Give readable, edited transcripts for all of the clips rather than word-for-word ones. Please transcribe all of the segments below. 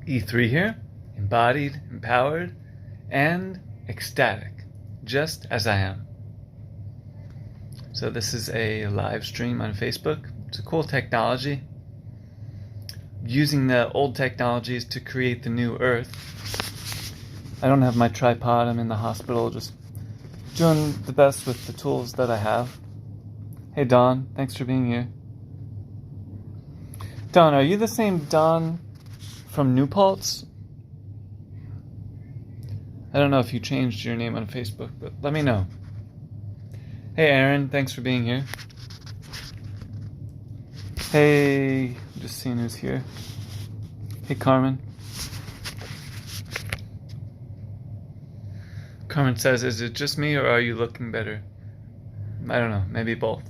E3 here, embodied, empowered, and ecstatic, just as I am. So this is a live stream on Facebook. It's a cool technology. Using the old technologies to create the new Earth. I don't have my tripod. I'm in the hospital, just doing the best with the tools that I have. Hey Don, thanks for being here. Don, are you the same Don from New Paltz? I don't know if you changed your name on Facebook, but let me know. Hey Aaron, thanks for being here. Hey, just seeing who's here. Hey Carmen. Carmen says, is it just me or are you looking better? I don't know, maybe both.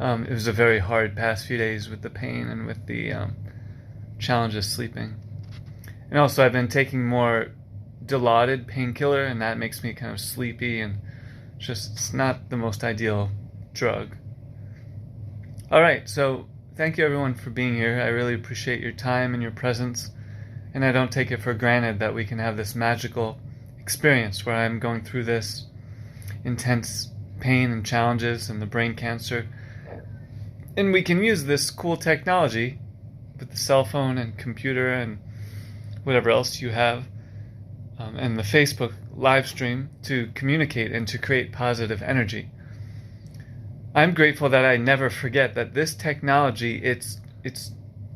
It was a very hard past few days with the pain and with the challenges sleeping. And also I've been taking more Dilaudid painkiller, and that makes me kind of sleepy, and just it's not the most ideal drug. Alright, so thank you everyone for being here. I really appreciate your time and your presence, and I don't take it for granted that we can have this magical experience where I'm going through this intense pain and challenges and the brain cancer, and we can use this cool technology with the cell phone and computer and whatever else you have, and the Facebook live stream to communicate and to create positive energy. I'm grateful that I never forget that this technology, it's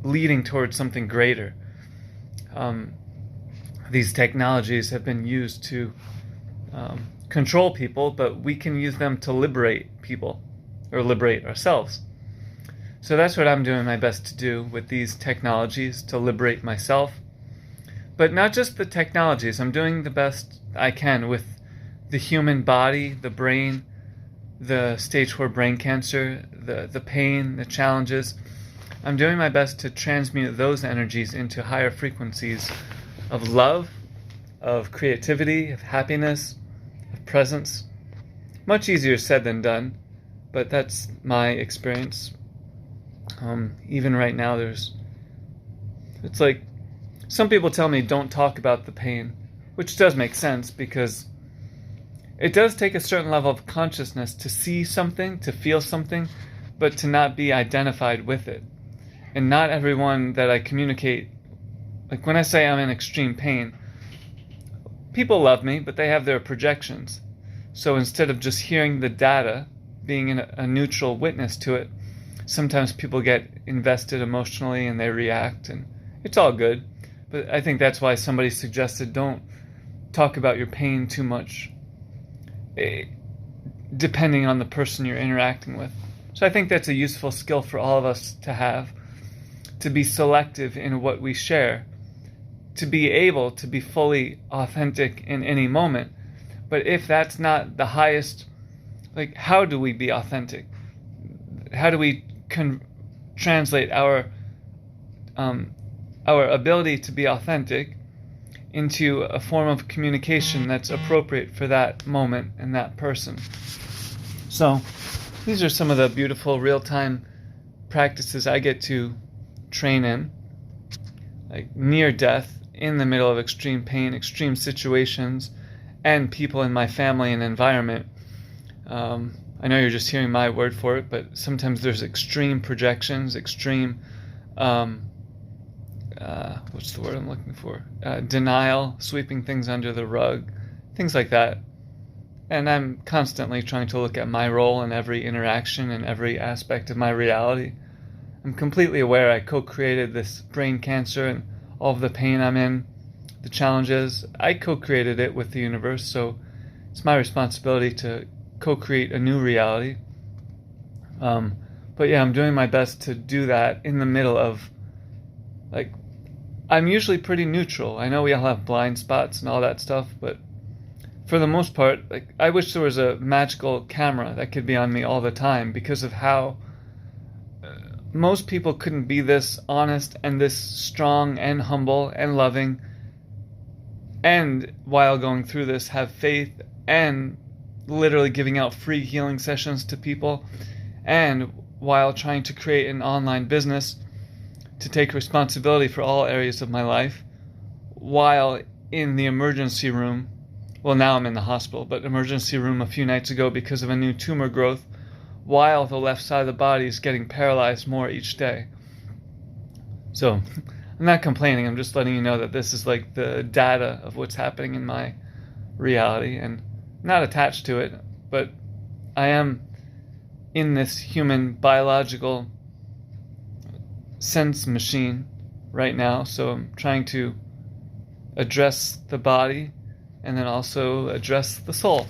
leading towards something greater. These technologies have been used to control people, but we can use them to liberate people, or liberate ourselves. So that's what I'm doing my best to do with these technologies, to liberate myself. But not just the technologies, I'm doing the best I can with the human body, the brain, the stage 4 brain cancer, the pain, the challenges. I'm doing my best to transmute those energies into higher frequencies of love, of creativity, of happiness, of presence. Much easier said than done, but that's my experience. Even right now, it's like, some people tell me don't talk about the pain, which does make sense because it does take a certain level of consciousness to see something, to feel something, but to not be identified with it. And not everyone that I communicate, like when I say I'm in extreme pain, people love me, but they have their projections. So instead of just hearing the data, being a neutral witness to it, sometimes people get invested emotionally and they react, and it's all good. But I think that's why somebody suggested don't talk about your pain too much, depending on the person you're interacting with. So I think that's a useful skill for all of us to have, to be selective in what we share, to be able to be fully authentic in any moment. But if that's not the highest, like, how do we be authentic? How do we translate our ability to be authentic into a form of communication that's appropriate for that moment and that person? So these are some of the beautiful real-time practices I get to train in, like near death, in the middle of extreme pain, extreme situations, and people in my family and environment. I know you're just hearing my word for it, but sometimes there's extreme projections, extreme what's the word I'm looking for? Denial, sweeping things under the rug, things like that. And I'm constantly trying to look at my role in every interaction and every aspect of my reality. I'm completely aware I co-created this brain cancer and all of the pain I'm in, the challenges. I co-created it with the universe, so it's my responsibility to co-create a new reality. But yeah, I'm doing my best to do that in the middle of, like, I'm usually pretty neutral. I know we all have blind spots and all that stuff, but for the most part, like, I wish there was a magical camera that could be on me all the time, because of how most people couldn't be this honest and this strong and humble and loving, and while going through this have faith and literally giving out free healing sessions to people, and while trying to create an online business to take responsibility for all areas of my life, while in the emergency room, well, now I'm in the hospital, but emergency room a few nights ago because of a new tumor growth, while the left side of the body is getting paralyzed more each day. So I'm not complaining, I'm just letting you know that this is like the data of what's happening in my reality, and not attached to it, but I am in this human biological sense machine right now, so I'm trying to address the body and then also address the soul.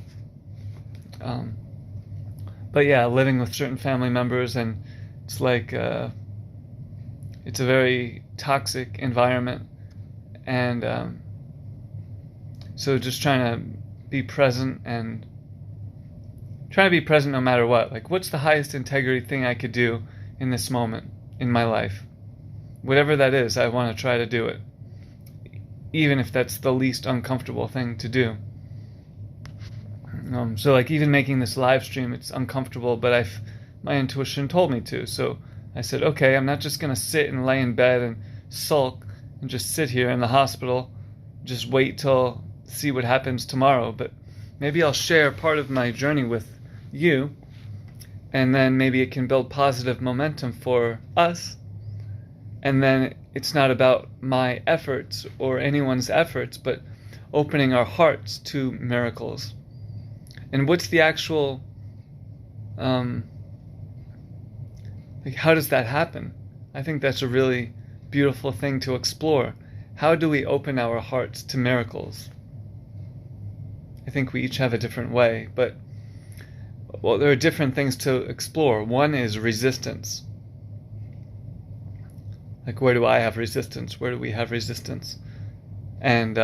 But yeah, living with certain family members, and it's like it's a very toxic environment, and so just trying to be present, and trying to be present no matter what. Like, what's the highest integrity thing I could do in this moment in my life? Whatever that is, I want to try to do it, even if that's the least uncomfortable thing to do. So like even making this live stream, it's uncomfortable, but my intuition told me to. So I said, okay, I'm not just going to sit and lay in bed and sulk and just sit here in the hospital, just wait till see what happens tomorrow. But maybe I'll share part of my journey with you, and then maybe it can build positive momentum for us. And then it's not about my efforts or anyone's efforts, but opening our hearts to miracles. And what's the actual, like, how does that happen? I think that's a really beautiful thing to explore. How do we open our hearts to miracles? I think we each have a different way, but well, there are different things to explore. One is resistance. Like, where do I have resistance? Where do we have resistance? And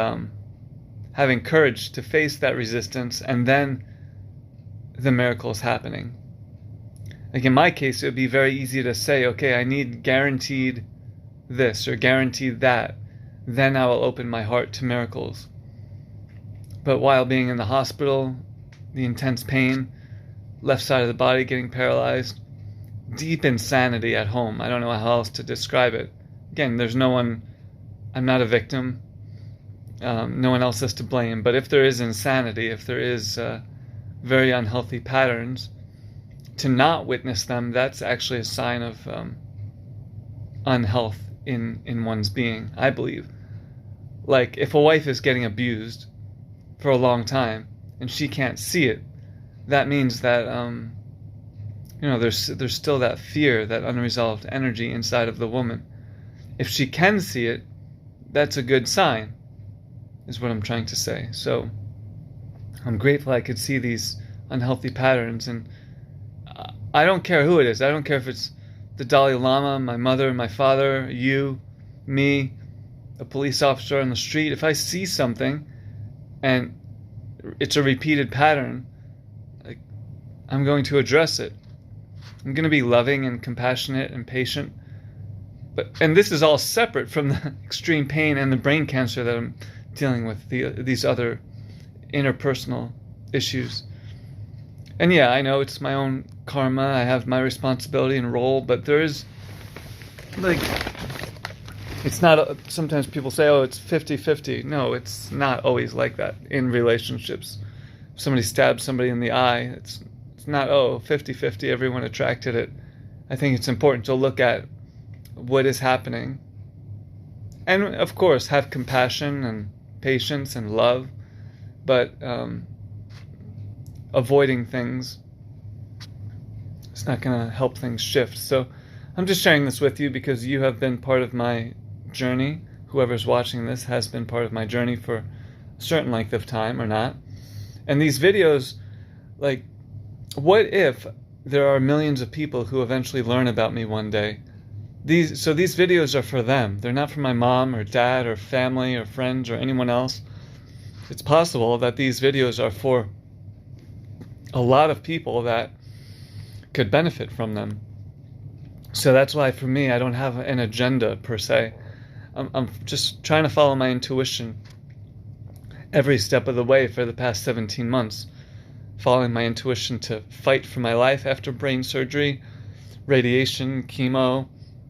having courage to face that resistance, and then the miracles happening. Like in my case, it would be very easy to say, okay, I need guaranteed this or guaranteed that. Then I will open my heart to miracles. But while being in the hospital, the intense pain, left side of the body getting paralyzed, deep insanity at home. I don't know how else to describe it. Again, there's no one, I'm not a victim. No one else is to blame. But if there is insanity, if there is very unhealthy patterns, to not witness them, that's actually a sign of unhealth in one's being, I believe. Like, if a wife is getting abused for a long time and she can't see it, that means that there's still that fear, that unresolved energy inside of the woman. If she can see it, that's a good sign, is what I'm trying to say. So I'm grateful I could see these unhealthy patterns, and I don't care who it is. I don't care if it's the Dalai Lama, my mother, my father, you, me, a police officer on the street. If I see something and it's a repeated pattern, I'm going to address it. I'm going to be loving and compassionate and patient. And this is all separate from the extreme pain and the brain cancer that I'm dealing with, these other interpersonal issues. And yeah, I know it's my own karma. I have my responsibility and role, but there is, like, it's not, sometimes people say, oh, it's 50-50. No, it's not always like that in relationships. If somebody stabs somebody in the eye, it's not, 50-50, everyone attracted it. I think it's important to look at what is happening. And of course, have compassion and patience and love, but avoiding things, it's not going to help things shift. So I'm just sharing this with you because you have been part of my journey. Whoever's watching this has been part of my journey for a certain length of time or not. And these videos, like, what if there are millions of people who eventually learn about me one day? These videos are for them. They're not for my mom or dad or family or friends or anyone else. It's possible that these videos are for a lot of people that could benefit from them. So that's why, for me, I don't have an agenda per se. I'm just trying to follow my intuition every step of the way for the past 17 months. Following my intuition to fight for my life after brain surgery, radiation, chemo,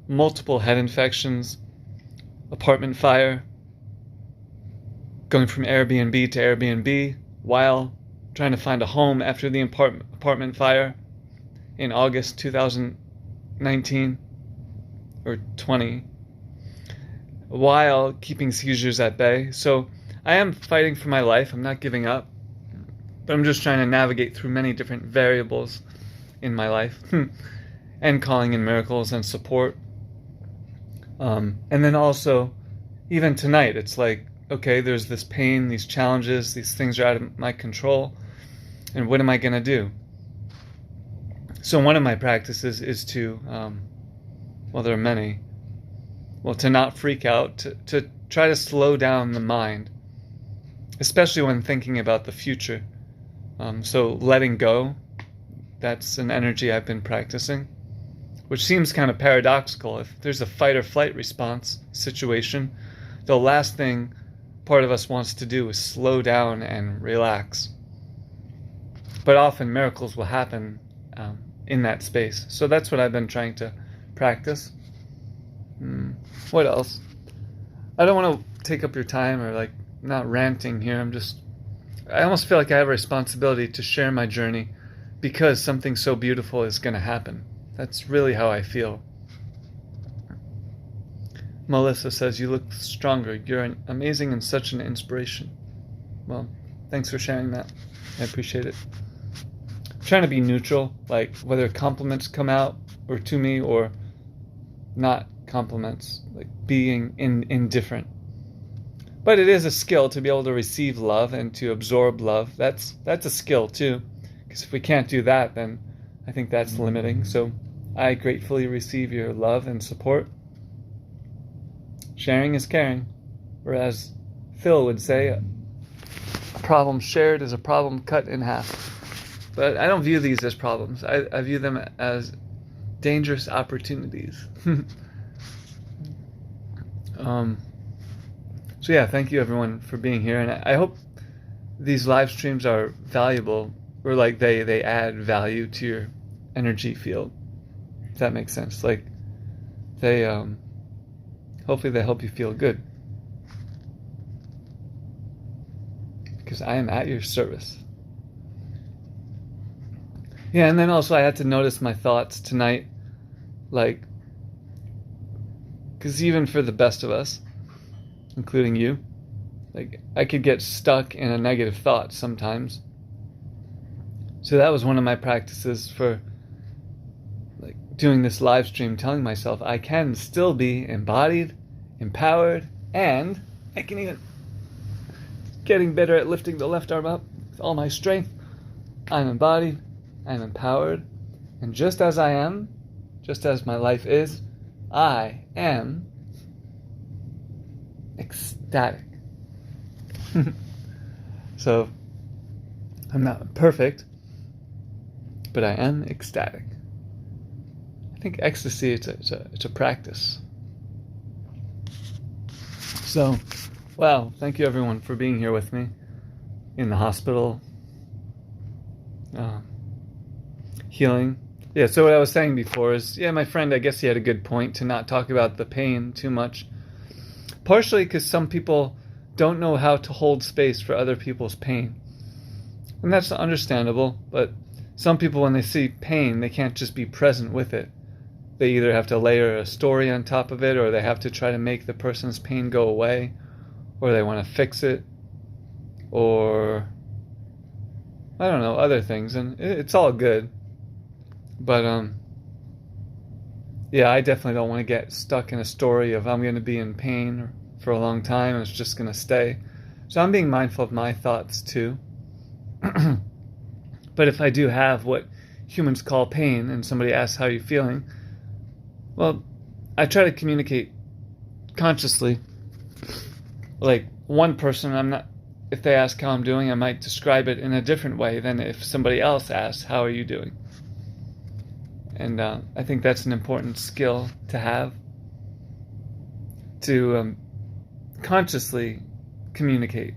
multiple head infections, apartment fire, going from Airbnb to Airbnb while trying to find a home after the apartment fire in August 2019 or 20, while keeping seizures at bay. So I am fighting for my life. I'm not giving up, but I'm just trying to navigate through many different variables in my life and calling in miracles and support. And then also, even tonight, it's like, okay, there's this pain, these challenges, these things are out of my control, and what am I going to do? So one of my practices is to, well, there are many, to not freak out, to try to slow down the mind, especially when thinking about the future. So letting go, that's an energy I've been practicing, which seems kind of paradoxical. If there's a fight or flight response situation, the last thing part of us wants to do is slow down and relax. But often miracles will happen in that space. So that's what I've been trying to practice. What else? I don't want to take up your time or like not ranting here. I almost feel like I have a responsibility to share my journey because something so beautiful is going to happen. That's really how I feel. Melissa says, you look stronger. You're amazing and such an inspiration. Well, thanks for sharing that. I appreciate it. I'm trying to be neutral, like whether compliments come out or to me or not compliments, like being indifferent. But it is a skill to be able to receive love and to absorb love. That's a skill too, because if we can't do that, then I think that's limiting. So I gratefully receive your love and support. Sharing is caring, or as Phil would say, a problem shared is a problem cut in half. But I don't view these as problems. I view them as dangerous opportunities. So yeah, thank you everyone for being here, and I hope these live streams are valuable, or like they add value to your energy field, if that makes sense. Like they hopefully they help you feel good, because I am at your service. Yeah, and then also I had to notice my thoughts tonight, like, because even for the best of us, including you, like I could get stuck in a negative thought sometimes. So that was one of my practices for like doing this live stream, telling myself I can still be embodied, empowered, and I can even getting better at lifting the left arm up with all my strength. I'm embodied, I'm empowered, and just as I am, just as my life is, I am ecstatic. So I'm not perfect, but I am ecstatic. I think ecstasy, it's a practice. So, wow, thank you everyone for being here with me in the hospital, healing. Yeah, so what I was saying before is, yeah, my friend, I guess he had a good point to not talk about the pain too much. Partially because some people don't know how to hold space for other people's pain. And that's understandable, but some people, when they see pain, they can't just be present with it. They either have to layer a story on top of it, or they have to try to make the person's pain go away, or they want to fix it, or I don't know, other things. And it's all good. But, yeah, I definitely don't want to get stuck in a story of I'm going to be in pain for a long time and it's just going to stay. So I'm being mindful of my thoughts too. But if I do have what humans call pain and somebody asks how you're feeling, well, I try to communicate consciously. Like one person, if they ask how I'm doing, I might describe it in a different way than if somebody else asks, how are you doing? And I think that's an important skill to have, to consciously communicate,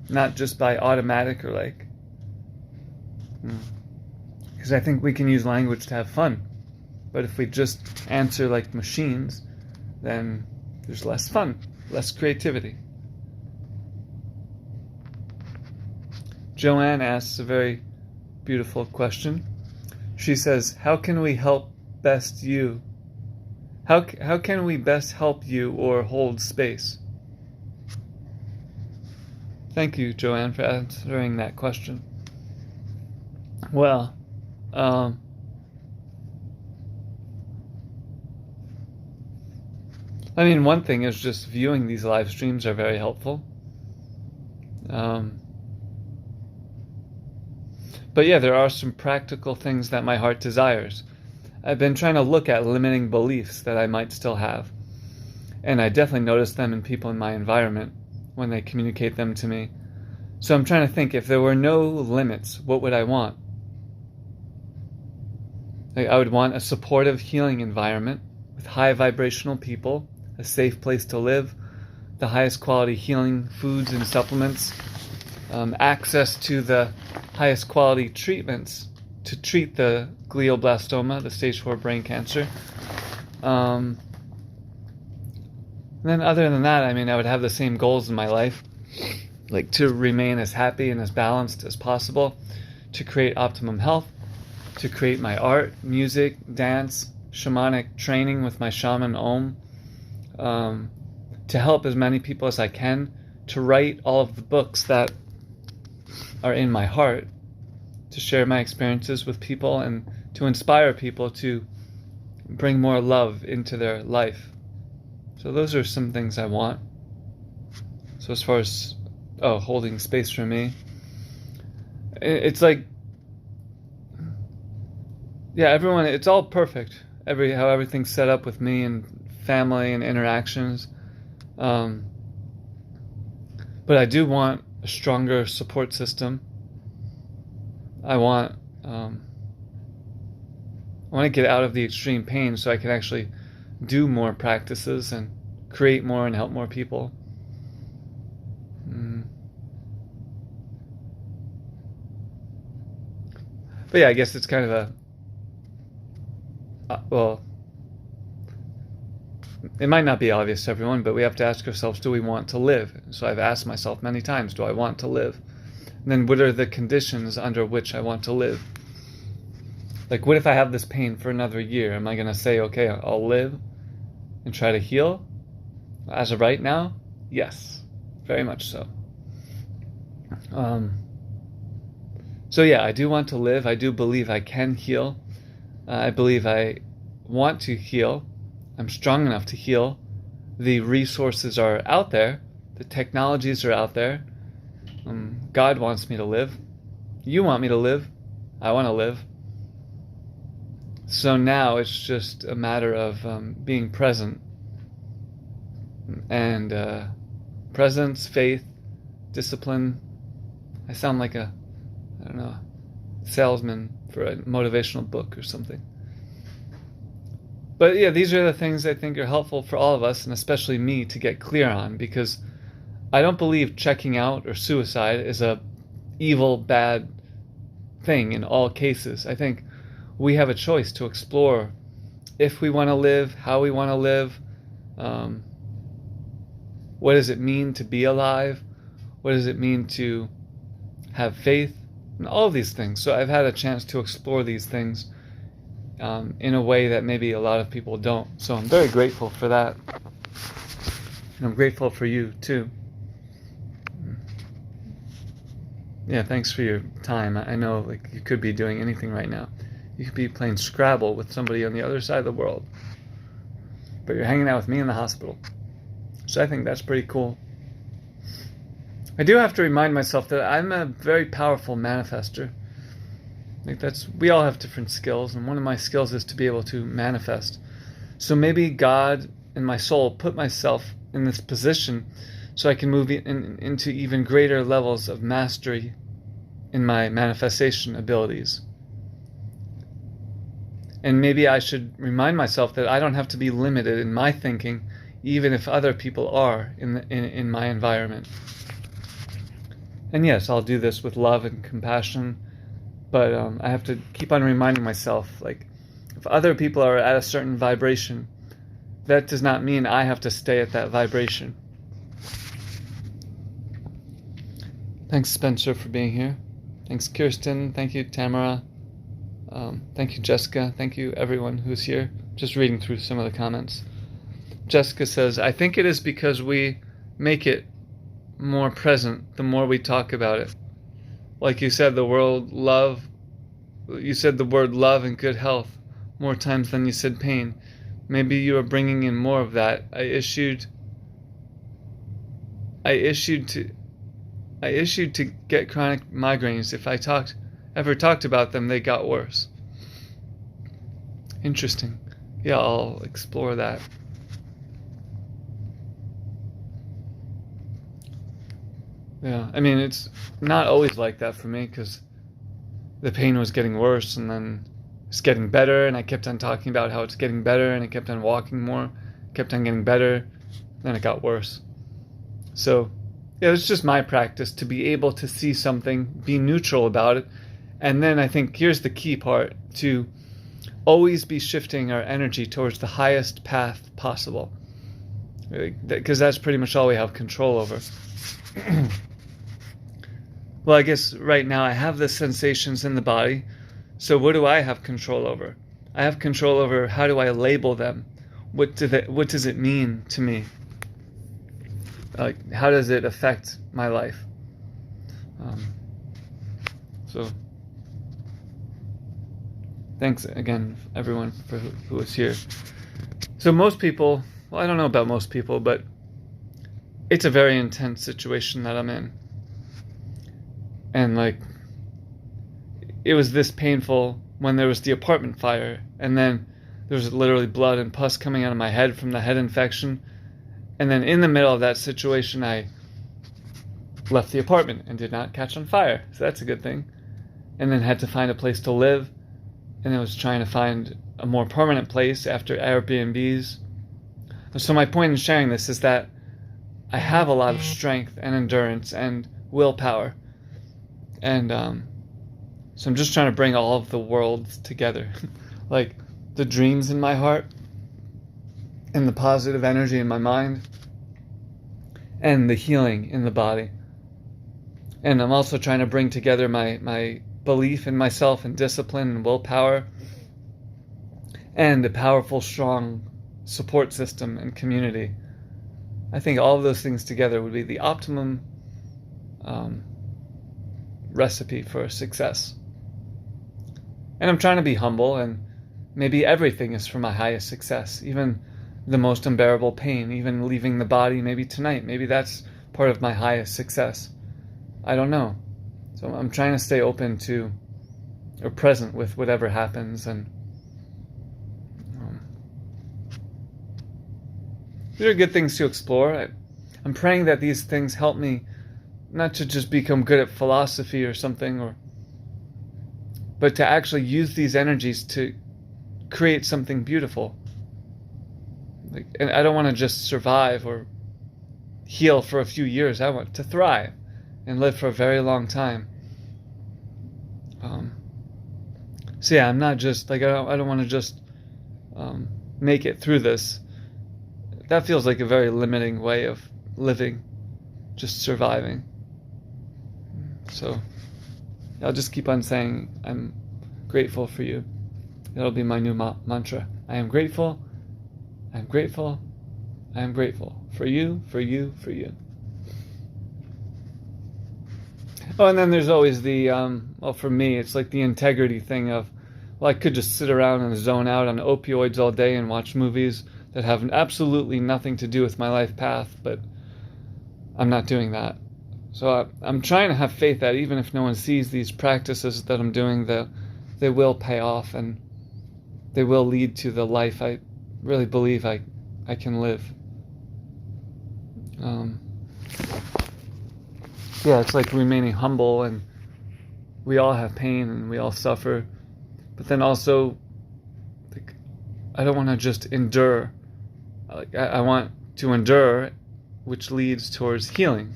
not just by automatic or like, because I think we can use language to have fun, but if we just answer like machines, then there's less fun, less creativity. Joanne asks a very beautiful question. She says, how can we help best you? How can we best help you or hold space? Thank you, Joanne, for answering that question. Well, I mean, one thing is just viewing these live streams are very helpful. But yeah, there are some practical things that my heart desires. I've been trying to look at limiting beliefs that I might still have. And I definitely notice them in people in my environment when they communicate them to me. So I'm trying to think, if there were no limits, what would I want? I would want a supportive, healing environment with high vibrational people, a safe place to live, the highest quality healing foods and supplements, access to the highest quality treatments to treat the glioblastoma, the stage 4 brain cancer. And then other than that, I mean, I would have the same goals in my life, like to remain as happy and as balanced as possible, to create optimum health, to create my art, music, dance, shamanic training with my shaman Om, to help as many people as I can, to write all of the books that are in my heart, to share my experiences with people and to inspire people to bring more love into their life. So those are some things I want. So as far as holding space for me, it's like, yeah, everyone, it's all perfect. How everything's set up with me and family and interactions. But I do want a stronger support system. I want to get out of the extreme pain so I can actually do more practices and create more and help more people. But yeah, I guess it's kind of it might not be obvious to everyone, but we have to ask ourselves, do we want to live? So I've asked myself many times, do I want to live? And then what are the conditions under which I want to live? Like, what if I have this pain for another year? Am I going to say, okay, I'll live and try to heal? As of right now, yes, very much so. So yeah, I do want to live. I do believe I can heal. I believe I want to heal. I'm strong enough to heal. The resources are out there. The technologies are out there. God wants me to live. You want me to live. I want to live. So now it's just a matter of being present. And presence, faith, discipline. I sound like a salesman for a motivational book or something. But yeah, these are the things I think are helpful for all of us, and especially me, to get clear on, because I don't believe checking out or suicide is a evil, bad thing in all cases. I think we have a choice to explore if we want to live, how we want to live, what does it mean to be alive, what does it mean to have faith, and all of these things. So I've had a chance to explore these things in a way that maybe a lot of people don't. So I'm very grateful for that. And I'm grateful for you too. Yeah, thanks for your time. I know, like, you could be doing anything right now. You could be playing Scrabble with somebody on the other side of the world. But you're hanging out with me in the hospital. So I think that's pretty cool. I do have to remind myself that I'm a very powerful manifester. Like, we all have different skills, and one of my skills is to be able to manifest. So maybe God and my soul put myself in this position so I can move into even greater levels of mastery in my manifestation abilities. And maybe I should remind myself that I don't have to be limited in my thinking, even if other people are in my environment. And yes, I'll do this with love and compassion, but I have to keep on reminding myself, like, if other people are at a certain vibration, that does not mean I have to stay at that vibration. Thanks, Spencer, for being here. Thanks, Kirsten. Thank you, Tamara. Thank you, Jessica. Thank you, everyone who's here. Just reading through some of the comments. Jessica says, I think it is because we make it more present the more we talk about it. Like you said, the word love and good health more times than you said pain. Maybe you are bringing in more of that. I issued to get chronic migraines. If I ever talked about them, they got worse. Interesting. Yeah, I'll explore that. Yeah, I mean, it's not always like that for me because the pain was getting worse and then it's getting better, and I kept on talking about how it's getting better, and I kept on walking more, kept on getting better, then it got worse. So, yeah, it's just my practice to be able to see something, be neutral about it, and then I think here's the key part, to always be shifting our energy towards the highest path possible, because that's pretty much all we have control over. Well, I guess right now I have the sensations in the body, so what do I have control over? I have control over how do I label them? What does it mean to me? How does it affect my life? So thanks again, everyone, for who was here. So most people, well, I don't know about most people, but it's a very intense situation that I'm in. And it was this painful when there was the apartment fire, and then there was literally blood and pus coming out of my head from the head infection. And then in the middle of that situation, I left the apartment and did not catch on fire. So that's a good thing. And then had to find a place to live. And I was trying to find a more permanent place after Airbnbs. So my point in sharing this is that I have a lot of strength and endurance and willpower. And so I'm just trying to bring all of the worlds together. Like the dreams in my heart and the positive energy in my mind and the healing in the body. And I'm also trying to bring together my belief in myself and discipline and willpower and a powerful, strong support system and community. I think all of those things together would be the optimum recipe for success. And I'm trying to be humble, and maybe everything is for my highest success, even the most unbearable pain, even leaving the body maybe tonight. Maybe that's part of my highest success. I don't know. So I'm trying to stay open to or present with whatever happens, and these are good things to explore. I'm praying that these things help me not to just become good at philosophy or something, but to actually use these energies to create something beautiful. And I don't want to just survive or heal for a few years. I want to thrive and live for a very long time. So yeah, I'm not just I don't want to just make it through this. That feels like a very limiting way of living, just surviving. So I'll just keep on saying I'm grateful for you. That'll be my new mantra. I am grateful. I am grateful. I am grateful for you, for you, for you. Oh, and then there's always the, for me, it's like the integrity thing of, I could just sit around and zone out on opioids all day and watch movies that have absolutely nothing to do with my life path, but I'm not doing that. So I'm trying to have faith that even if no one sees these practices that I'm doing, that they will pay off and they will lead to the life I really believe I can live. Yeah, it's like remaining humble, and we all have pain and we all suffer, but then also I don't want to just endure. I want to endure, which leads towards healing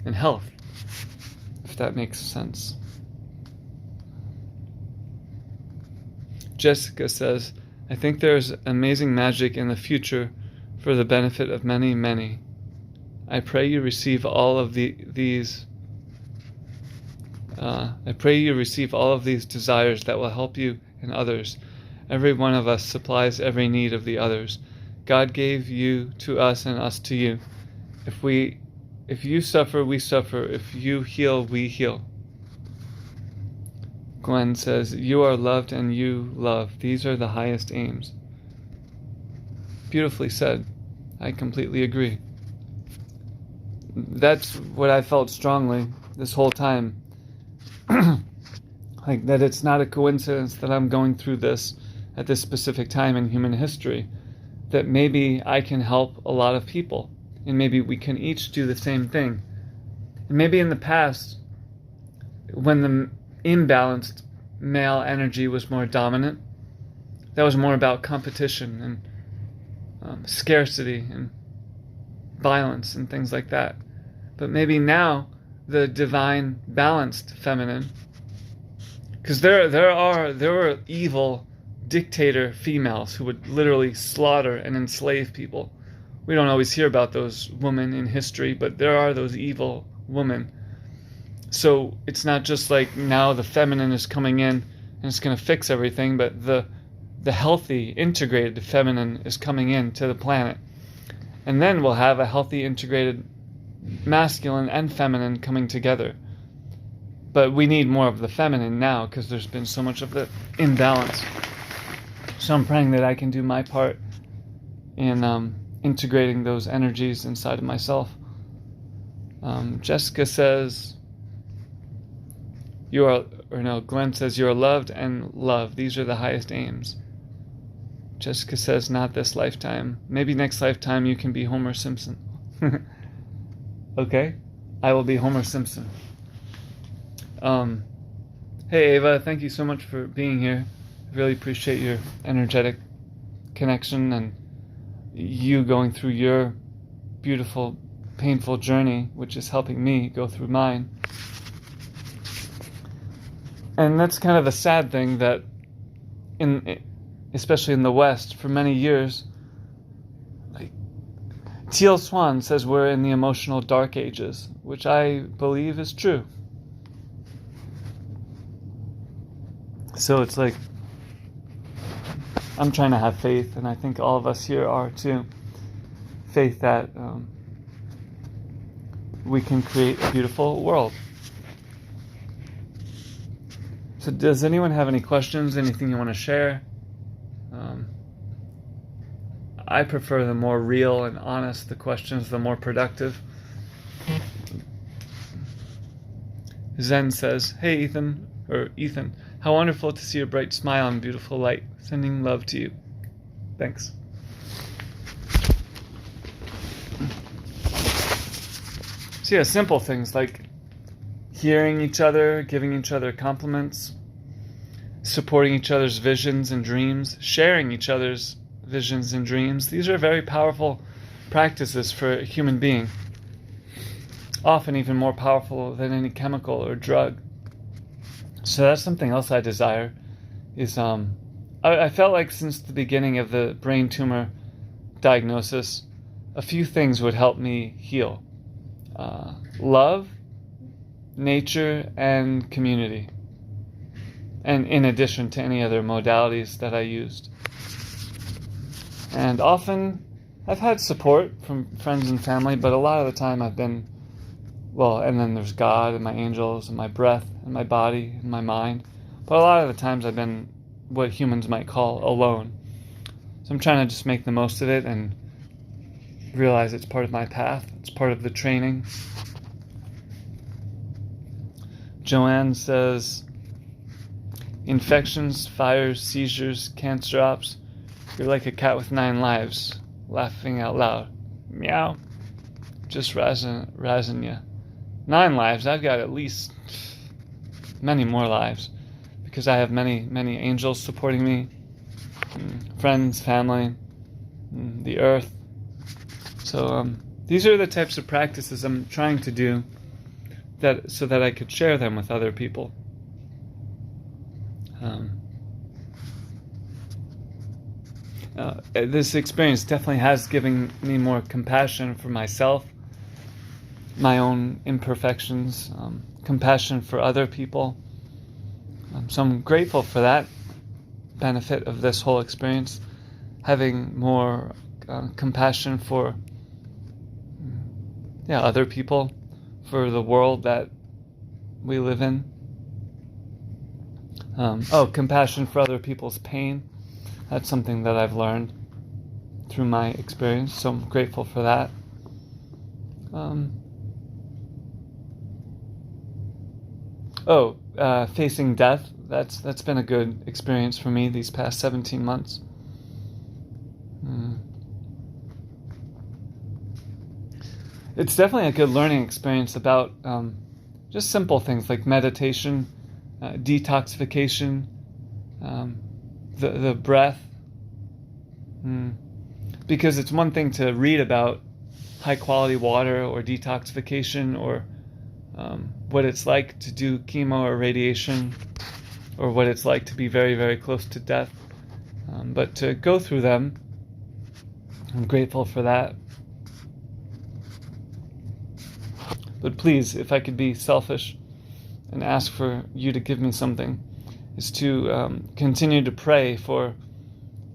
and health, if that makes sense. Jessica says, I think there's amazing magic in the future for the benefit of many, many. I pray you receive all of these I pray you receive all of these desires that will help you and others. Every one of us supplies every need of the others. God gave you to us and us to you. If you suffer, we suffer. If you heal, we heal. Gwen says, you are loved and you love. These are the highest aims. Beautifully said. I completely agree. That's what I felt strongly this whole time. Like that it's not a coincidence that I'm going through this at this specific time in human history. That maybe I can help a lot of people. And maybe we can each do the same thing. And maybe in the past, when the imbalanced male energy was more dominant, that was more about competition and scarcity and violence and things like that. But maybe now the divine balanced feminine, because there were evil dictator females who would literally slaughter and enslave people. We don't always hear about those women in history, but there are those evil women. So it's not just like now the feminine is coming in and it's going to fix everything, but the healthy, integrated feminine is coming into the planet. And then we'll have a healthy, integrated masculine and feminine coming together. But we need more of the feminine now because there's been so much of the imbalance. So I'm praying that I can do my part in integrating those energies inside of myself. Jessica says, Glenn says, you are loved and loved. These are the highest aims. Jessica says, not this lifetime. Maybe next lifetime you can be Homer Simpson. Okay, I will be Homer Simpson. Hey Ava, thank you so much for being here. I really appreciate your energetic connection and you going through your beautiful, painful journey, which is helping me go through mine. And that's kind of the sad thing that, especially in the West, for many years, Teal Swan says we're in the emotional dark ages, which I believe is true. So it's like, I'm trying to have faith, and I think all of us here are too. Faith that we can create a beautiful world. So does anyone have any questions, anything you want to share? I prefer the more real and honest the questions, the more productive. Zen says, hey Ethan, how wonderful to see your bright smile and beautiful light. Sending love to you. Thanks. So yeah, simple things like hearing each other, giving each other compliments, supporting each other's visions and dreams, sharing each other's visions and dreams. These are very powerful practices for a human being. Often even more powerful than any chemical or drug. So that's something else I desire is I felt like since the beginning of the brain tumor diagnosis, a few things would help me heal. Love, nature, and community. And in addition to any other modalities that I used. And often I've had support from friends and family, but a lot of the time I've been, and then there's God and my angels and my breath and my body and my mind. But a lot of the times I've been what humans might call alone. So I'm trying to just make the most of it and realize it's part of my path. It's part of the training. Joanne says, infections, fires, seizures, cancer drops. You're like a cat with 9 lives, laughing out loud. Meow. Just razzing ya. 9 lives, I've got at least many more lives. Because I have many, many angels supporting me. Friends, family, the earth. So these are the types of practices I'm trying to do so that I could share them with other people. This experience definitely has given me more compassion for myself my own imperfections, compassion for other people. So I'm grateful for that benefit of this whole experience, having more compassion for other people, for the world that we live in. Compassion for other people's pain. That's something that I've learned through my experience, so I'm grateful for that. Facing death. That's been a good experience for me these past 17 months. It's definitely a good learning experience about just simple things like meditation, detoxification, the breath. Because it's one thing to read about high quality water or detoxification or what it's like to do chemo or radiation, or what it's like to be very, very close to death. But to go through them, I'm grateful for that. But please, if I could be selfish and ask for you to give me something, is to continue to pray for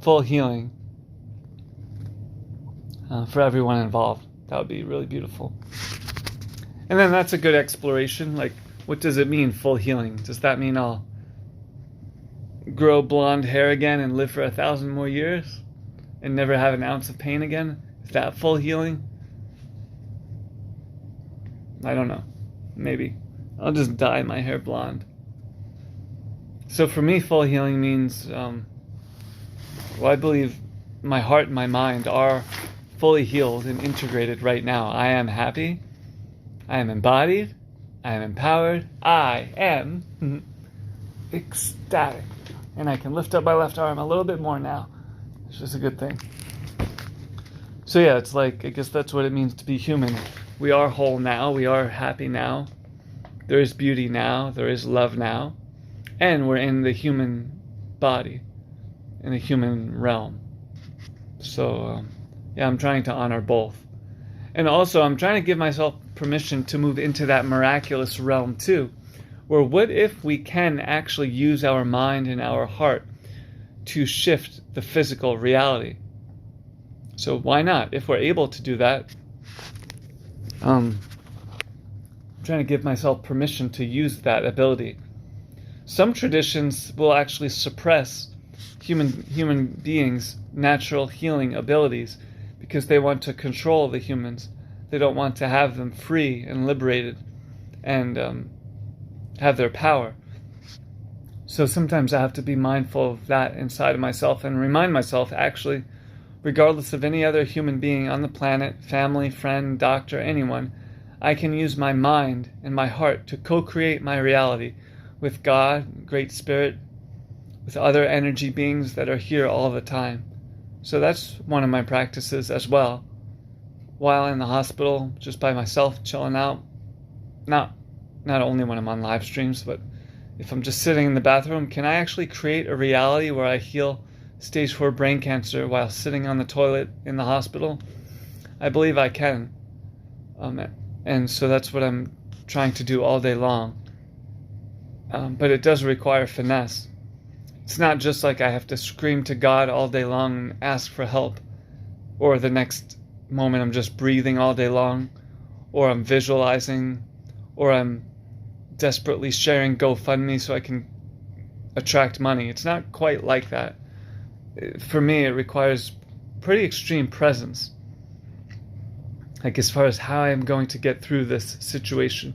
full healing for everyone involved. That would be really beautiful. And then that's a good exploration. Like, what does it mean, full healing? Does that mean I'll grow blonde hair again and live for 1,000 more years and never have an ounce of pain again? Is that full healing? I don't know. Maybe. I'll just dye my hair blonde. So for me, full healing means, I believe my heart and my mind are fully healed and integrated right now. I am happy. I am embodied. I am empowered. I am ecstatic. And I can lift up my left arm a little bit more now. It's just a good thing. So yeah, it's like, I guess that's what it means to be human. We are whole now. We are happy now. There is beauty now. There is love now. And we're in the human body, in the human realm. So, I'm trying to honor both. And also, I'm trying to give myself permission to move into that miraculous realm too, where what if we can actually use our mind and our heart to shift the physical reality? So why not? If we're able to do that, I'm trying to give myself permission to use that ability. Some traditions will actually suppress human beings' natural healing abilities because they want to control the humans. They don't want to have them free and liberated and have their power. So sometimes I have to be mindful of that inside of myself and remind myself, actually, regardless of any other human being on the planet, family, friend, doctor, anyone, I can use my mind and my heart to co-create my reality with God, Great Spirit, with other energy beings that are here all the time. So that's one of my practices as well. While in the hospital, just by myself, chilling out, not only when I'm on live streams, but if I'm just sitting in the bathroom, can I actually create a reality where I heal stage 4 brain cancer while sitting on the toilet in the hospital? I believe I can. And so that's what I'm trying to do all day long. But it does require finesse. It's not just like I have to scream to God all day long and ask for help, or the next moment I'm just breathing all day long, or I'm visualizing, or I'm desperately sharing GoFundMe so I can attract money. It's not quite like that. For me, it requires pretty extreme presence. Like, as far as how I'm going to get through this situation.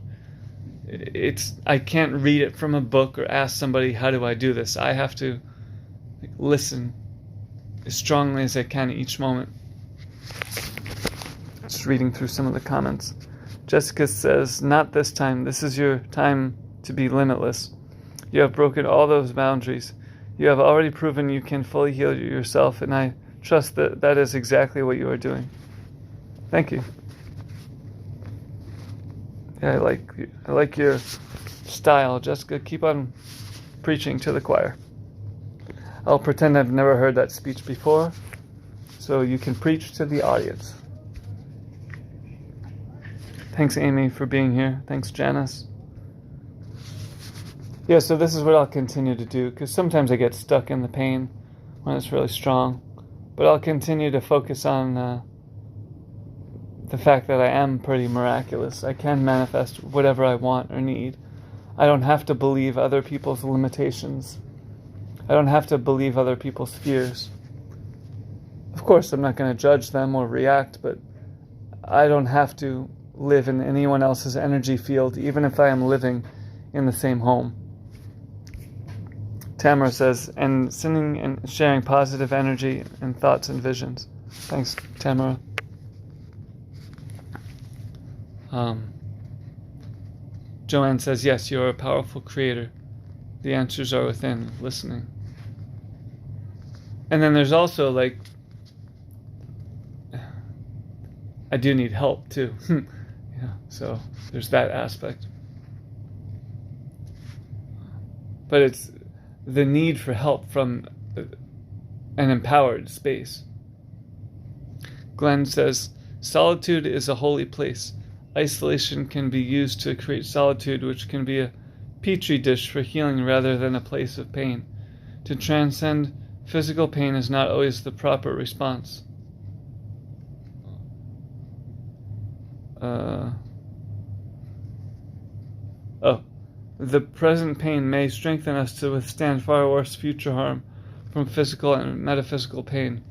I can't read it from a book or ask somebody, how do I do this? I have to listen as strongly as I can each moment. Just reading through some of the comments. Jessica says, not this time. This is your time to be limitless. You have broken all those boundaries. You have already proven you can fully heal yourself, and I trust that that is exactly what you are doing. Thank you. Yeah, I like your style, Jessica. Keep on preaching to the choir. I'll pretend I've never heard that speech before, so you can preach to the audience. Thanks, Amy, for being here. Thanks, Janice. Yeah, so this is what I'll continue to do, because sometimes I get stuck in the pain when it's really strong. But I'll continue to focus on the fact that I am pretty miraculous. I can manifest whatever I want or need. I don't have to believe other people's limitations. I don't have to believe other people's fears. Of course, I'm not going to judge them or react, but I don't have to live in anyone else's energy field, even if I am living in the same home. Tamara says, and sending and sharing positive energy and thoughts and visions. Thanks, Tamara. Joanne says, yes, you're a powerful creator. The answers are within, listening. And then there's also, like, I do need help too. Yeah, so there's that aspect. But it's the need for help from an empowered space. Glenn says, solitude is a holy place. Isolation can be used to create solitude, which can be a petri dish for healing rather than a place of pain. To transcend physical pain is not always the proper response. The present pain may strengthen us to withstand far worse future harm from physical and metaphysical pain.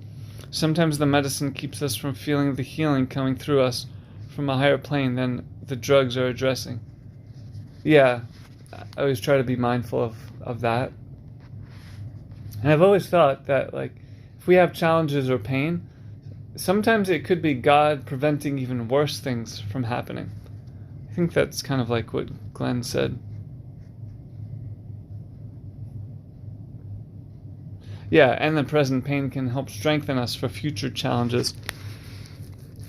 Sometimes the medicine keeps us from feeling the healing coming through us from a higher plane than the drugs are addressing. Yeah, I always try to be mindful of that. And I've always thought that, like, if we have challenges or pain, sometimes it could be God preventing even worse things from happening. I think that's kind of like what Glenn said. Yeah, and the present pain can help strengthen us for future challenges.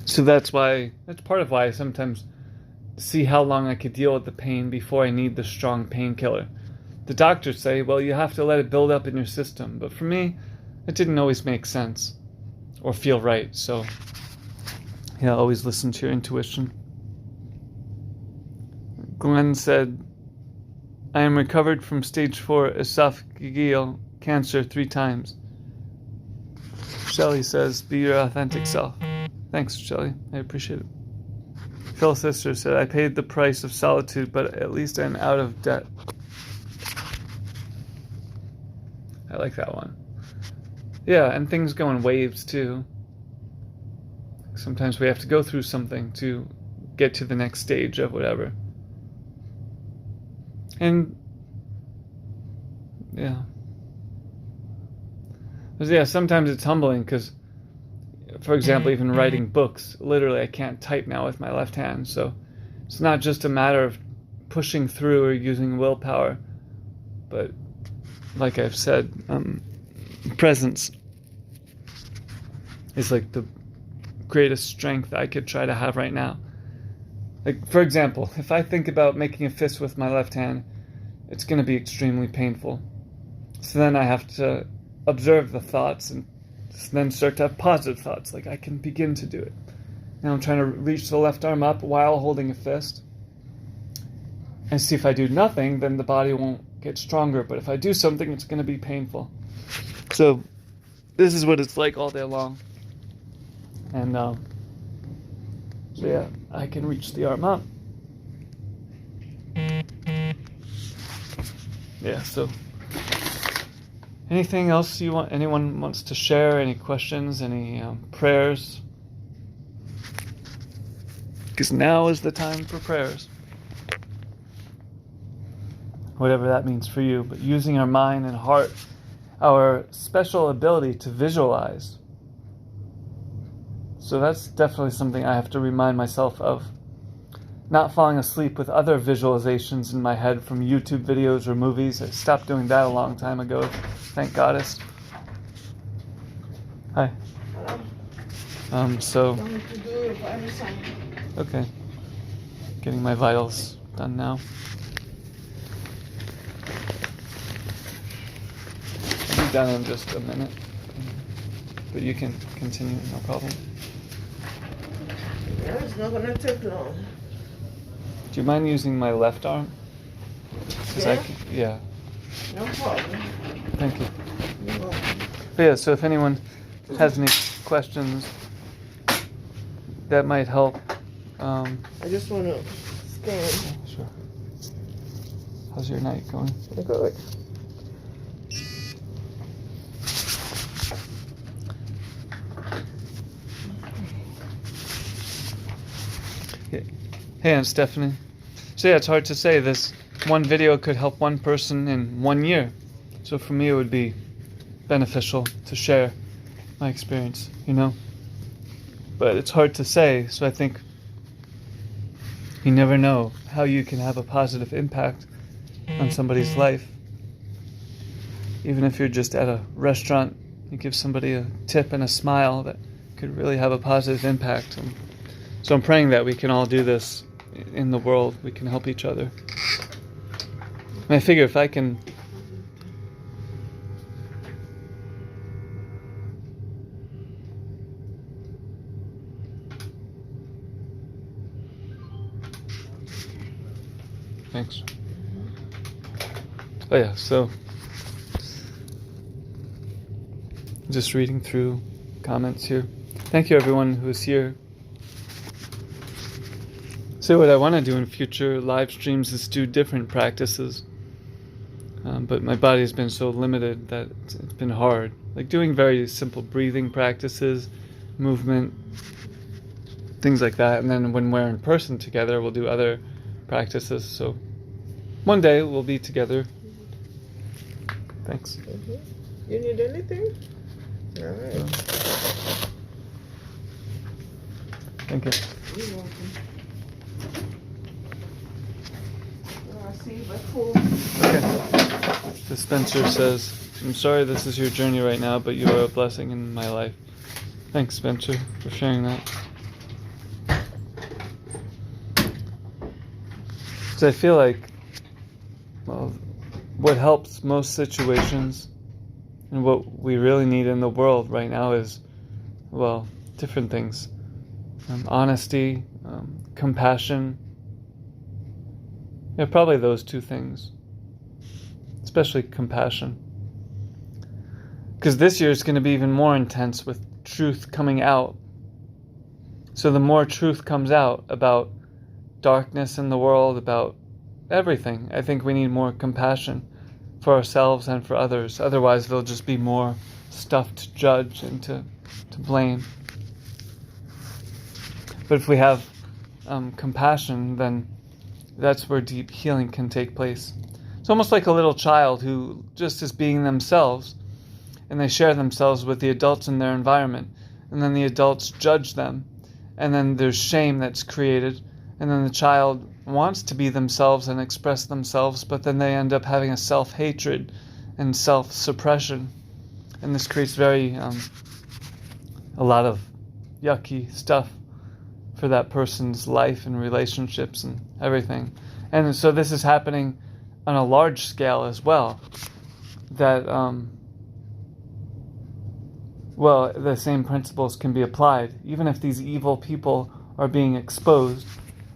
So that's part of why I sometimes see how long I could deal with the pain before I need the strong painkiller. The doctors say, well, you have to let it build up in your system. But for me, it didn't always make sense or feel right. So, yeah, always listen to your intuition. Glenn said, I am recovered from stage 4 esophageal cancer 3 times. Shelley says, be your authentic self. Thanks, Shelley. I appreciate it. Phil Sister said, I paid the price of solitude, but at least I'm out of debt. I like that one. Yeah, and things go in waves too. Sometimes we have to go through something to get to the next stage of whatever. And yeah. But yeah, sometimes it's humbling because, for example, even writing books, literally I can't type now with my left hand. So it's not just a matter of pushing through or using willpower, but like I've said, presence is like the greatest strength I could try to have right now. Like, for example, if I think about making a fist with my left hand, it's going to be extremely painful. So then I have to observe the thoughts and then start to have positive thoughts, like I can begin to do it. Now I'm trying to reach the left arm up while holding a fist. And see, if I do nothing, then the body won't get stronger. But if I do something, it's going to be painful. So this is what it's like all day long. And so yeah, I can reach the arm up. Yeah, so anything else anyone wants to share? Any questions? Any prayers? Because now is the time for prayers. Whatever that means for you. But using our mind and heart, our special ability to visualize. So that's definitely something I have to remind myself of. Not falling asleep with other visualizations in my head from YouTube videos or movies. I stopped doing that a long time ago. Thank Goddess. Hi. So. Okay. Getting my vitals done now. I'll be done in just a minute. But you can continue, no problem. Yeah, it's not going to take long. Do you mind using my left arm? Yeah? Yeah. No problem. Thank you. You're welcome. But yeah, so if anyone has any questions that might help, I just want to scan. sure. How's your night going? Good. Hey, Aunt Stephanie. So yeah, it's hard to say. This one video could help one person in 1 year. So for me, it would be beneficial to share my experience, you know? But it's hard to say, so I think you never know how you can have a positive impact on somebody's life. Even if you're just at a restaurant, you give somebody a tip and a smile, that could really have a positive impact. And so I'm praying that we can all do this in the world. We can help each other. And I figure if I can Thanks. Oh yeah, so just reading through comments here. Thank you everyone who's here. So what I want to do in future live streams is do different practices. But my body's been so limited that it's been hard. Like doing very simple breathing practices, movement, things like that. And then when we're in person together, we'll do other practices. So one day we'll be together. Thanks. Mm-hmm. You need anything? All right. Thank you. You're welcome. I see my pool. Okay. The Spencer says, I'm sorry this is your journey right now, but you are a blessing in my life. Thanks, Spencer, for sharing that. So I feel like, well, what helps most situations and what we really need in the world right now is, well, different things. Honesty, compassion. Yeah, probably those two things. Especially compassion. Because this year is going to be even more intense with truth coming out. So the more truth comes out about darkness in the world, about everything, I think we need more compassion for ourselves and for others. Otherwise, there'll just be more stuff to judge and to blame. But if we have compassion, then that's where deep healing can take place. It's almost like a little child who just is being themselves, and they share themselves with the adults in their environment, and then the adults judge them, and then there's shame that's created, and then the child wants to be themselves and express themselves, but then they end up having a self-hatred and self-suppression, and this creates a lot of yucky stuff for that person's life and relationships and everything. And so this is happening on a large scale as well, that the same principles can be applied. Even if these evil people are being exposed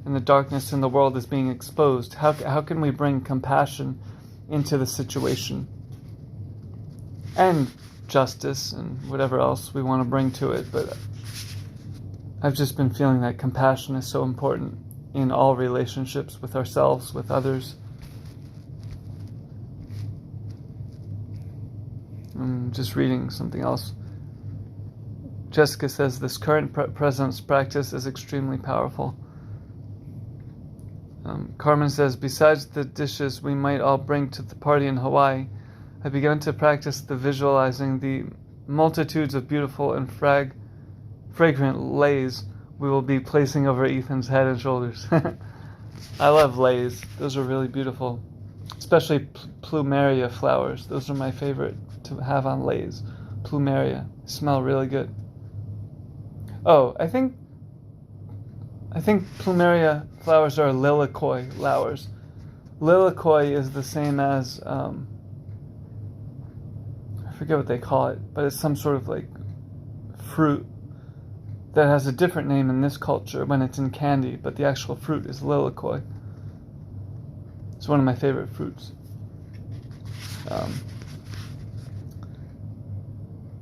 and the darkness in the world is being exposed, how can we bring compassion into the situation? And justice and whatever else we want to bring to it. But I've just been feeling that compassion is so important in all relationships, with ourselves, with others. I'm just reading something else. Jessica says, this current presence practice is extremely powerful. Carmen says, besides the dishes we might all bring to the party in Hawaii, I began to practice the visualizing the multitudes of beautiful and fragrant leis we will be placing over Ethan's head and shoulders. I love leis. Those are really beautiful. Especially plumeria flowers. Those are my favorite to have on leis. Plumeria. They smell really good. Oh, I think plumeria flowers are lilikoi flowers. Lilikoi is the same as, I forget what they call it, but it's some sort of like fruit that has a different name in this culture when it's in candy, but the actual fruit is lilikoi. It's one of my favorite fruits.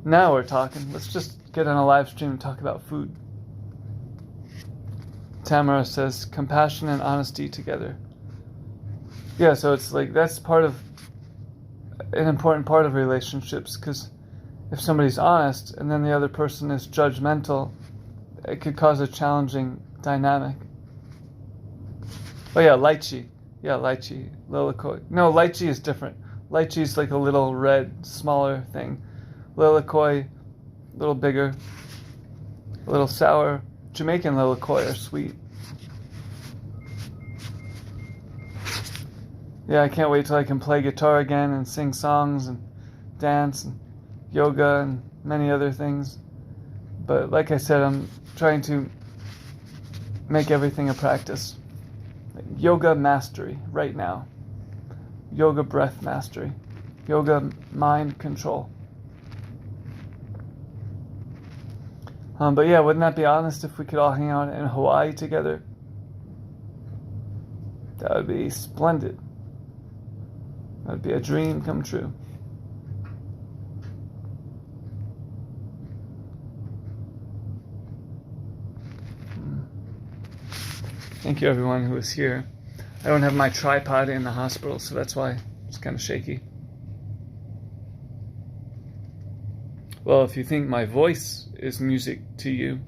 Now we're talking. Let's just get on a live stream and talk about food. Tamara says, compassion and honesty together. Yeah, so it's like that's part of an important part of relationships, because if somebody's honest and then the other person is judgmental, it could cause a challenging dynamic. Oh yeah, lychee. Yeah, lychee. Lilikoi. No, lychee is different. Lychee is like a little red, smaller thing. Lilikoi, a little bigger, a little sour. Jamaican lilikoi are sweet. Yeah, I can't wait till I can play guitar again and sing songs and dance and yoga and many other things. But like I said, I'm trying to make everything a practice. Yoga mastery right now. Yoga breath mastery. Yoga mind control. But yeah, wouldn't that be honest if we could all hang out in Hawaii together? That would be splendid. That would be a dream come true. Thank you everyone who is here. I don't have my tripod in the hospital, so that's why it's kind of shaky. Well, if you think my voice is music to you,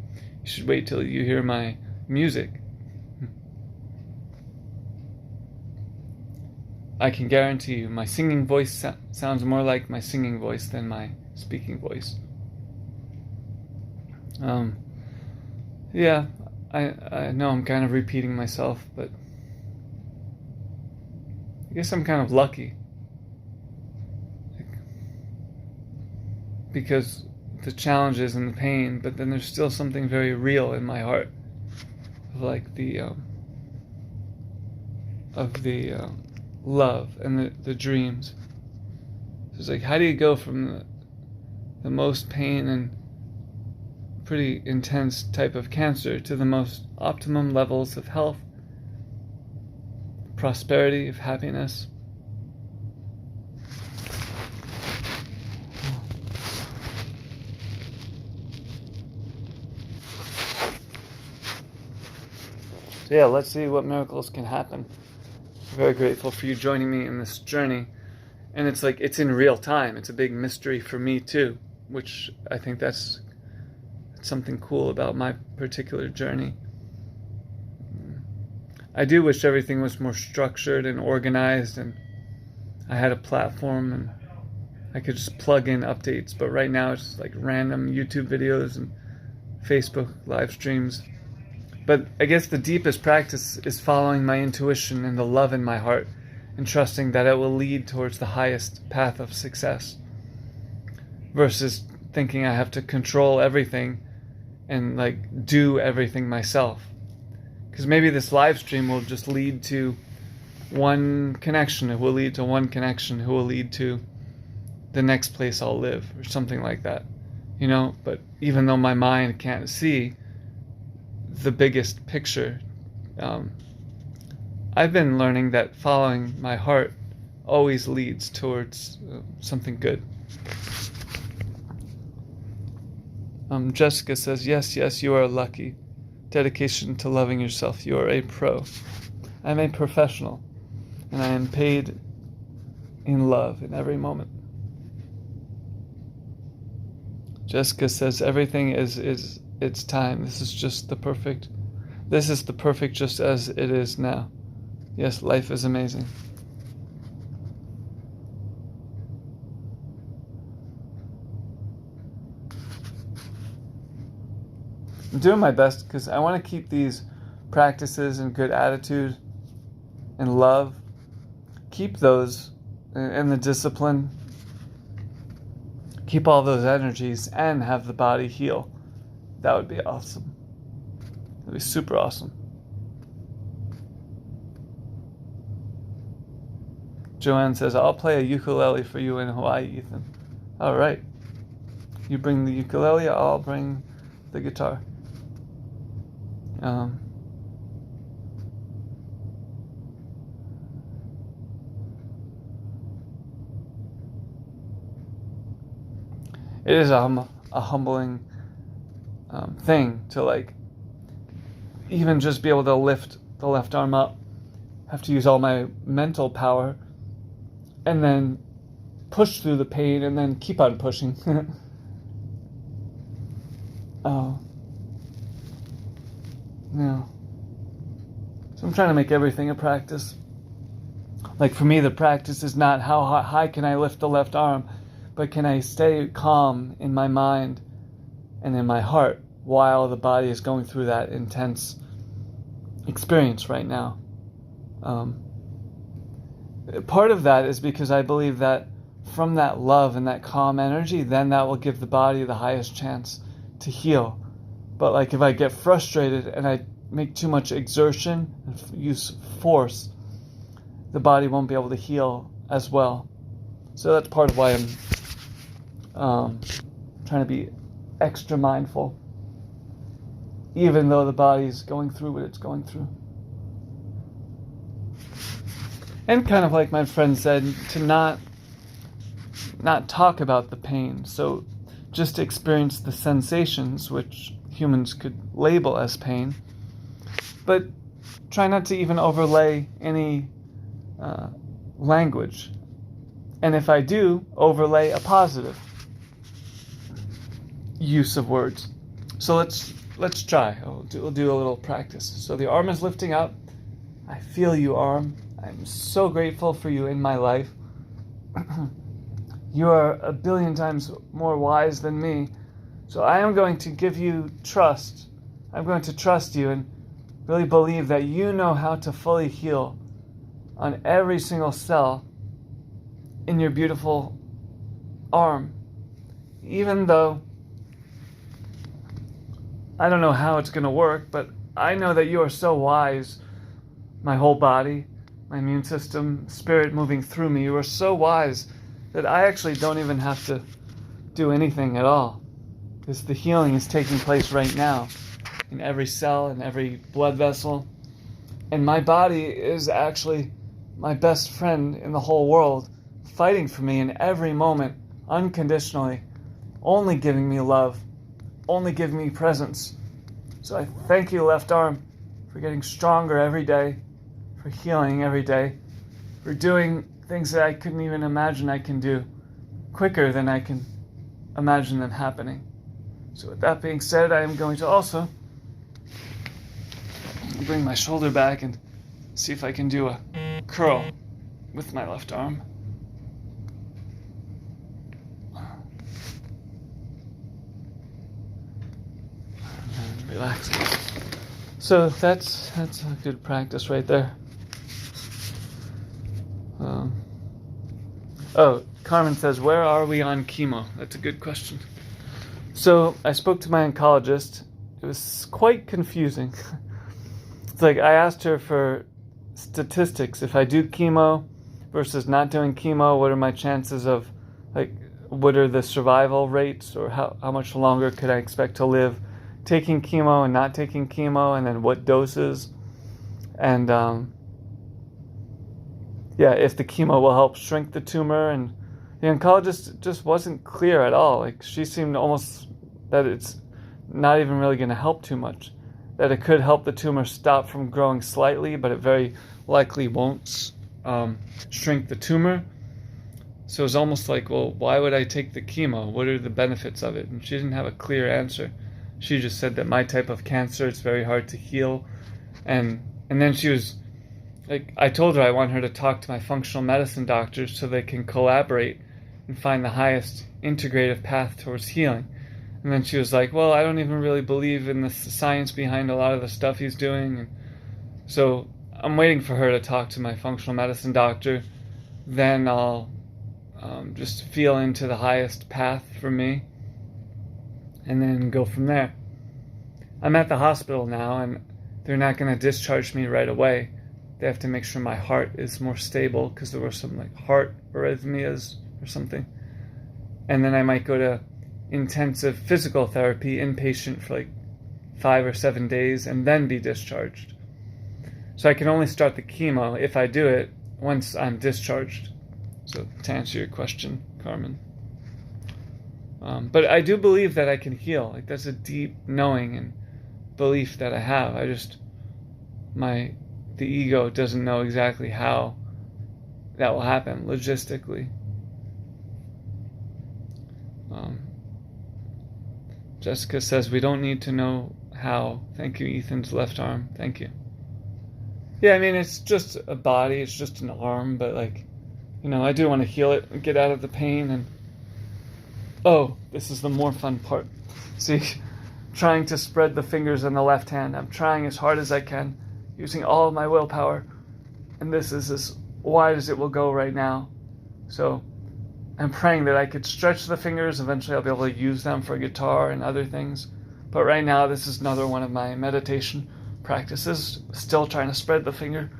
you should wait till you hear my music. I can guarantee you my singing voice sounds more like my singing voice than my speaking voice. Yeah, I know I'm kind of repeating myself, but I guess I'm kind of lucky. Because the challenges and the pain, but then there's still something very real in my heart of like the love and the dreams. So it's like, how do you go from the most pain and pretty intense type of cancer to the most optimum levels of health, prosperity, of happiness? So yeah, let's see what miracles can happen. I'm very grateful for you joining me in this journey. And it's like, it's in real time. It's a big mystery for me too, which I think that's something cool about my particular journey. I do wish everything was more structured and organized and I had a platform and I could just plug in updates, but right now it's like random YouTube videos and Facebook live streams. But I guess the deepest practice is following my intuition and the love in my heart and trusting that it will lead towards the highest path of success, versus thinking I have to control everything and like do everything myself. Because maybe this live stream will just lead to one connection. It will lead to one connection who will lead to the next place I'll live or something like that, you know. But even though my mind can't see the biggest picture, I've been learning that following my heart always leads towards something good. Jessica says, yes, you are lucky. Dedication to loving yourself. You are a pro. I'm a professional, and I am paid in love in every moment. Jessica says, everything is its time. This is the perfect just as it is now. Yes, life is amazing. I'm doing my best because I want to keep these practices and good attitude and love, keep those and the discipline, keep all those energies and have the body heal. That would be awesome. That would be super awesome. Joanne says, I'll play a ukulele for you in Hawaii, Ethan. All right. You bring the ukulele, I'll bring the guitar. it is a humbling thing to like even just be able to lift the left arm up. Have to use all my mental power and then push through the pain and then keep on pushing. Oh. No. So I'm trying to make everything a practice. Like for me, the practice is not how high can I lift the left arm, but can I stay calm in my mind and in my heart while the body is going through that intense experience right now. Part of that is because I believe that from that love and that calm energy, then that will give the body the highest chance to heal. But like if I get frustrated and I make too much exertion and use force, the body won't be able to heal as well. So that's part of why I'm trying to be extra mindful, even though the body's going through what it's going through. And kind of like my friend said, to not talk about the pain. So just experience the sensations, which humans could label as pain, but try not to even overlay any language. And if I do, overlay a positive use of words. So let's try. We'll do a little practice. So the arm is lifting up. I feel you, arm. I'm so grateful for you in my life. You are 1 billion times more wise than me. So I am going to give you trust. I'm going to trust you and really believe that you know how to fully heal on every single cell in your beautiful arm. Even though I don't know how it's going to work, but I know that you are so wise. My whole body, my immune system, spirit moving through me, you are so wise that I actually don't even have to do anything at all, because the healing is taking place right now in every cell, in every blood vessel. And my body is actually my best friend in the whole world, fighting for me in every moment, unconditionally, only giving me love, only giving me presence. So I thank you, left arm, for getting stronger every day, for healing every day, for doing things that I couldn't even imagine I can do quicker than I can imagine them happening. So with that being said, I am going to also bring my shoulder back and see if I can do a curl with my left arm. And relax. So that's a good practice right there. Carmen says, where are we on chemo? That's a good question. So I spoke to my oncologist. It was quite confusing. It's like I asked her for statistics. If I do chemo versus not doing chemo, what are my chances of, like, what are the survival rates, or how much longer could I expect to live taking chemo and not taking chemo, and then what doses, and if the chemo will help shrink the tumor. And the oncologist just wasn't clear at all. Like, she seemed almost that it's not even really going to help too much, that it could help the tumor stop from growing slightly, but it very likely won't shrink the tumor. So it's almost like, well, why would I take the chemo? What are the benefits of it? And she didn't have a clear answer. She just said that my type of cancer, it's very hard to heal. And then she was like, I told her I want her to talk to my functional medicine doctors so they can collaborate and find the highest integrative path towards healing. And then she was like, well, I don't even really believe in the science behind a lot of the stuff he's doing. And so I'm waiting for her to talk to my functional medicine doctor. Then I'll just feel into the highest path for me and then go from there. I'm at the hospital now, and they're not going to discharge me right away. They have to make sure my heart is more stable, because there were some like heart arrhythmias or something. And then I might go to intensive physical therapy inpatient for like 5 or 7 days and then be discharged. So I can only start the chemo if I do it once I'm discharged. So to answer your question, Carmen. But I do believe that I can heal. Like, that's a deep knowing and belief that I have. The ego doesn't know exactly how that will happen logistically. Jessica says, we don't need to know how. Thank you, Ethan's left arm. Thank you. Yeah, I mean, it's just a body. It's just an arm. But, like, I do want to heal it and get out of the pain. And, oh, this is the more fun part. See, trying to spread the fingers in the left hand. I'm trying as hard as I can, using all of my willpower. And this is as wide as it will go right now. So I'm praying that I could stretch the fingers. Eventually I'll be able to use them for guitar and other things. But right now this is another one of my meditation practices. Still trying to spread the finger.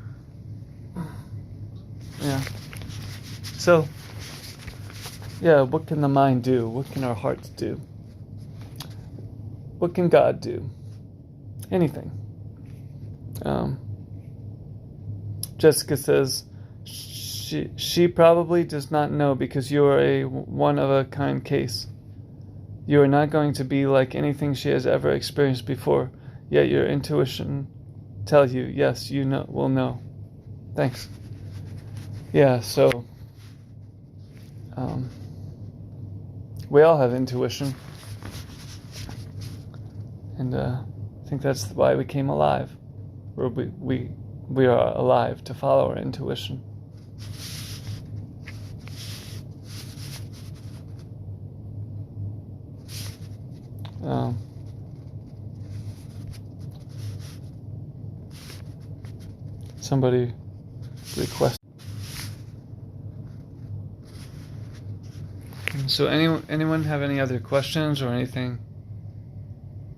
Yeah. So, yeah, what can the mind do? What can our hearts do? What can God do? Anything. Jessica says, she probably does not know because you are a one-of-a-kind case. You are not going to be like anything she has ever experienced before, yet your intuition tells you, yes, you will know. Thanks. Yeah, so we all have intuition. And I think that's why we came alive. We are alive to follow our intuition. Somebody requested. So anyone have any other questions or anything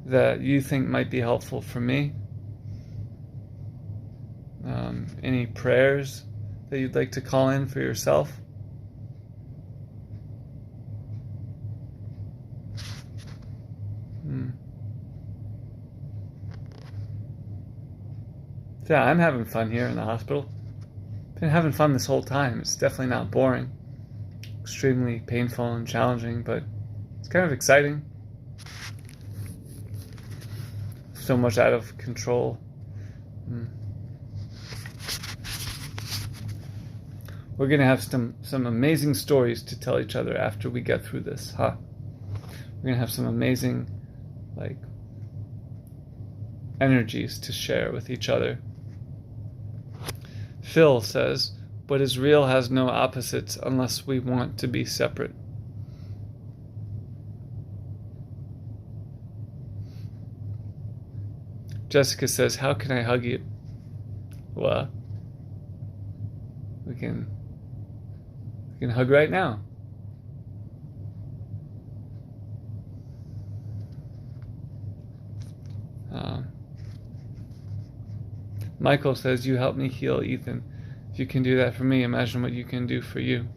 that you think might be helpful for me? Any prayers that you'd like to call in for yourself? Yeah, I'm having fun here in the hospital. Been having fun this whole time. It's definitely not boring. Extremely painful and challenging, but it's kind of exciting. So much out of control. We're gonna have some amazing stories to tell each other after we get through this, huh? We're gonna have some amazing, energies to share with each other. Phil says, what is real has no opposites unless we want to be separate. Jessica says, how can I hug you? Well, we can hug right now. Michael says, you helped me heal, Ethan. If you can do that for me, imagine what you can do for you.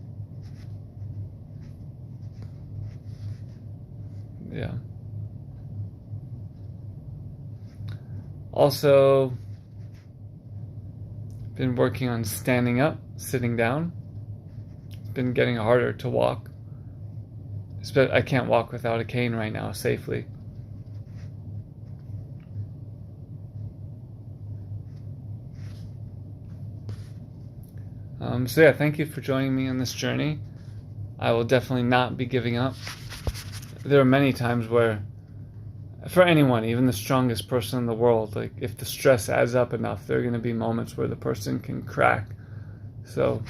Yeah. Also, been working on standing up, sitting down. It's been getting harder to walk. I can't walk without a cane right now safely. So yeah, thank you for joining me on this journey. I will definitely not be giving up. There are many times where, for anyone, even the strongest person in the world, if the stress adds up enough, there are going to be moments where the person can crack. So,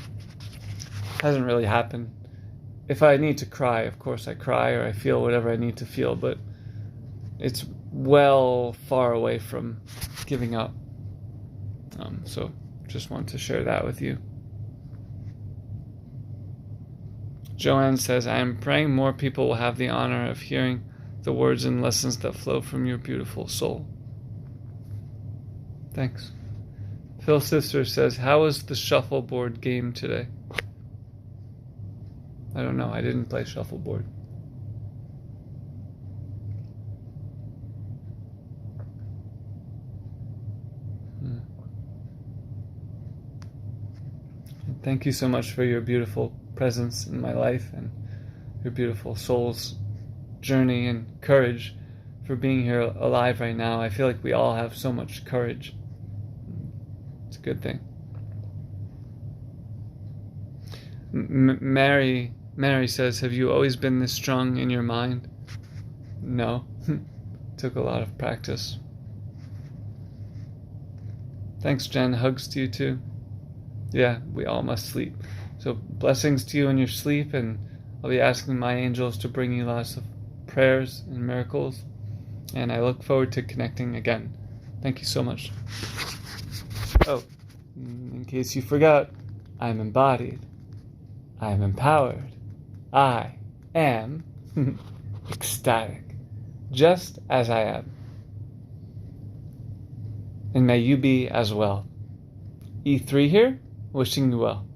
it hasn't really happened. If I need to cry, of course I cry, or I feel whatever I need to feel, but it's well far away from giving up. So, just want to share that with you. Joanne says, I am praying more people will have the honor of hearing the words and lessons that flow from your beautiful soul. Thanks. Phil's sister says, how was the shuffleboard game today? I don't know. I didn't play shuffleboard. Thank you so much for your beautiful presence in my life and your beautiful souls journey and courage for being here alive right now. I feel like we all have so much courage. It's a good thing. Mary says, have you always been this strong in your mind? No. Took a lot of practice. Thanks, Jen. Hugs to you too. Yeah, we all must sleep. So blessings to you in your sleep, and I'll be asking my angels to bring you lots of prayers and miracles. And I look forward to connecting again. Thank you so much. Oh, in case you forgot, I'm embodied. I am empowered. I am ecstatic, just as I am. And may you be as well. E3 here, wishing you well.